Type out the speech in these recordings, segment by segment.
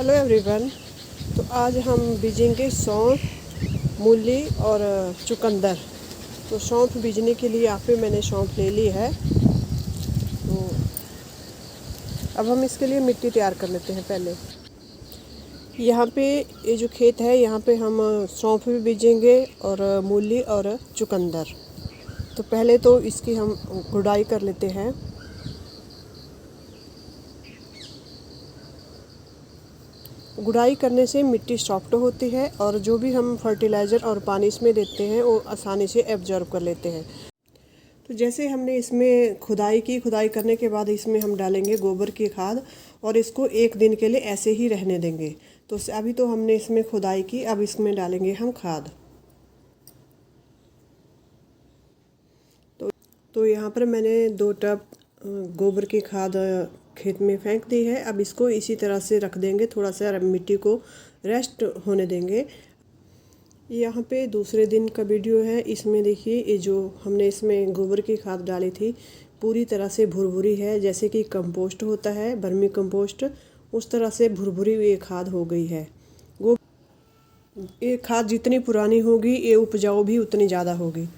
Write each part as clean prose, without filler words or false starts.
Hello everyone. तो आज हम बीजेंगे सौंफ, मूली और चुकंदर। तो सौंफ बीजने के लिए यहाँ पे मैंने सौंफ ले ली है। तो अब हम इसके लिए मिट्टी तैयार कर लेते हैं। पहले यहाँ पे ये जो खेत है, यहाँ पे हम सौंफ भी बीजेंगे और मूली और चुकंदर। तो पहले तो इसकी हम गुड़ाई कर लेते हैं। गुड़ाई करने से मिट्टी सॉफ्ट होती है और जो भी हम फर्टिलाइज़र और पानी इसमें देते हैं वो आसानी से एब्जॉर्ब कर लेते हैं। तो जैसे हमने इसमें खुदाई करने के बाद इसमें हम डालेंगे गोबर की खाद और इसको 1 दिन के लिए ऐसे ही रहने देंगे। तो अभी तो हमने इसमें खुदाई की, अब इसमें डालेंगे हम खाद। तो यहाँ पर मैंने 2 टब गोबर की खाद खेत में फेंक दी है। अब इसको इसी तरह से रख देंगे, थोड़ा सा मिट्टी को रेस्ट होने देंगे। यहाँ पे दूसरे दिन का वीडियो है। इसमें देखिए, ये जो हमने इसमें गोबर की खाद डाली थी पूरी तरह से भुरभुरी है, जैसे कि कंपोस्ट होता है, वर्मी कंपोस्ट, उस तरह से भुरभुरी ये खाद हो गई है। ये खाद जितनी पुरानी होगी ये उपजाऊ भी उतनी ज़्यादा होगी।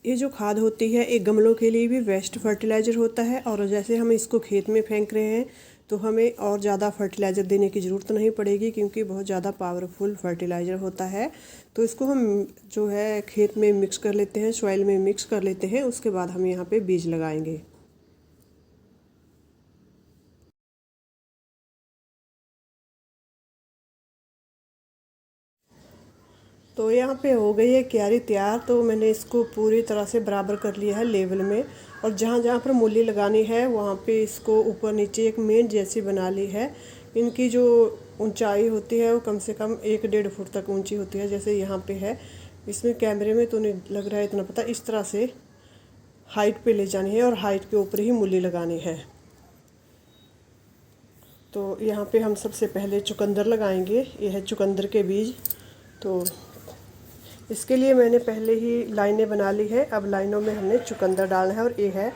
ये जो खाद होती है एक गमलों के लिए भी बेस्ट फर्टिलाइज़र होता है। और जैसे हम इसको खेत में फेंक रहे हैं तो हमें और ज़्यादा फर्टिलाइज़र देने की ज़रूरत नहीं पड़ेगी, क्योंकि बहुत ज़्यादा पावरफुल फर्टिलाइज़र होता है। तो इसको हम जो है खेत में मिक्स कर लेते हैं, सॉइल में मिक्स कर लेते हैं। उसके बाद हम यहाँ पे बीज लगाएंगे। तो यहाँ पे हो गई है क्यारी तैयार। तो मैंने इसको पूरी तरह से बराबर कर लिया है लेवल में, और जहाँ जहाँ पर मूली लगानी है वहाँ पे इसको ऊपर नीचे एक मेन जैसी बना ली है। इनकी जो ऊंचाई होती है वो कम से कम 1-1.5 फुट तक ऊंची होती है, जैसे यहाँ पे है। इसमें कैमरे में तो नहीं लग रहा है इतना पता। इस तरह से हाइट पे ले जानी है और हाइट के ऊपर ही मूली लगानी है। तो यहाँ पे हम सबसे पहले चुकंदर लगाएंगे। ये है चुकंदर के बीज। तो इसके लिए मैंने पहले ही लाइनें बना ली है। अब लाइनों में हमने चुकंदर डालना है। और ये है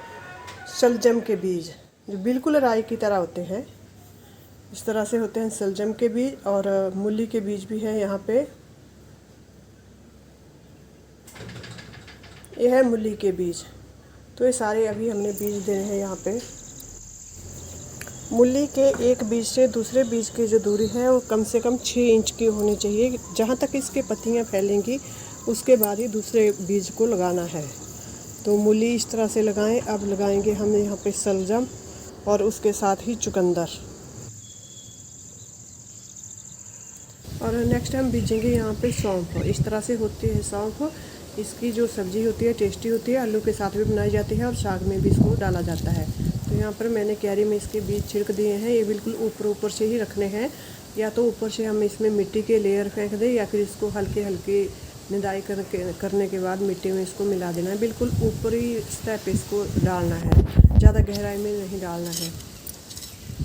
शलजम के बीज, जो बिल्कुल राई की तरह होते हैं। इस तरह से होते हैं शलजम के बीज। और मूली के बीज भी है यहाँ पे। ये है मूली के बीज। तो ये सारे अभी हमने बीज देने हैं यहाँ पे। मूली के एक बीज से दूसरे बीज की जो दूरी है वो कम से कम 6 इंच की होनी चाहिए। जहाँ तक इसके पत्तियाँ फैलेंगी उसके बाद ही दूसरे बीज को लगाना है। तो मूली इस तरह से लगाएं। अब लगाएंगे हम यहाँ पे शलजम और उसके साथ ही चुकंदर। और नेक्स्ट हम बीजेंगे यहाँ पे सौंफ। इस तरह से होती है सौंफ। इसकी जो सब्ज़ी होती है टेस्टी होती है, आलू के साथ भी बनाई जाती है और साग में भी इसको डाला जाता है। तो यहाँ पर मैंने क्यारी में इसके बीज छिड़क दिए हैं। ये बिल्कुल ऊपर से ही रखने हैं, या तो ऊपर से हम इसमें मिट्टी के लेयर फेंक दें, या फिर इसको हल्के हल्के निदाई करने के बाद मिट्टी में इसको मिला देना है। बिल्कुल ऊपरी सतह पे इसको डालना है, ज़्यादा गहराई में नहीं डालना है।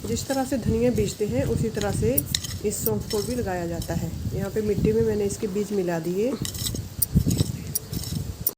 जिस तरह से धनिया बीजते हैं उसी तरह से इस सौंफ को भी लगाया जाता है। यहाँ पे मिट्टी में मैंने इसके बीज मिला दिए।